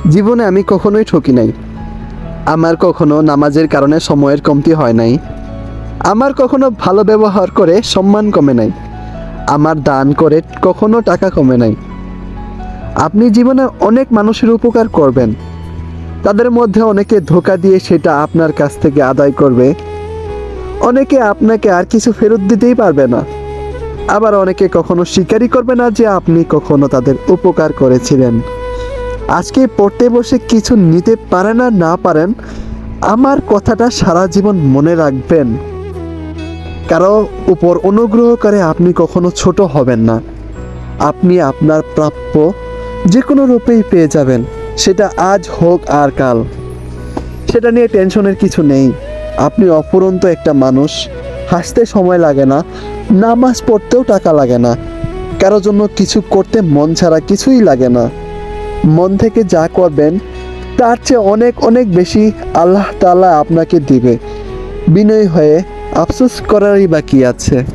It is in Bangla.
জীবনে আমি কখনোই ঠকি নাই। আমার কখনো নামাজের কারণে সময়ের কমতি হয় নাই। আমার কখনো ভালো ব্যবহার করে সম্মান কমে নাই। আমার দান করে কখনো টাকা কমে নাই। আপনি জীবনে অনেক মানুষের উপকার করবেন, তাদের মধ্যে অনেকে ধোঁকা দিয়ে সেটা আপনার কাছ থেকে আদায় করবে। অনেকে আপনাকে আর কিছু ফেরত দিতেই পারবে না। আবার অনেকে কখনো স্বীকারই করবে না যে আপনি কখনো তাদের উপকার করেছিলেন। আজকে পড়তে বসে কিছু নিতে পারেন আর না পারেন, আমার কথাটা সারা জীবন মনে রাখবেন। কারো উপর অনুগ্রহ করে আপনি কখনো ছোট হবেন না। আপনি আপনার প্রাপ্য যে কোনো রূপেই পেয়ে যাবেন, সেটা আজ হোক আর কাল। সেটা নিয়ে টেনশনের কিছু নেই। আপনি অফুরন্ত একটা মানুষ। হাসতে সময় লাগে না, নামাজ পড়তেও টাকা লাগে না, কারো জন্য কিছু করতে মন ছাড়া কিছুই লাগে না। মন থেকে যা করবেন তার চেয়ে অনেক অনেক বেশি আল্লাহ তাআলা আপনাকে দিবে। বিনয়ী হয়ে আফসোস করারই বা কি আছে।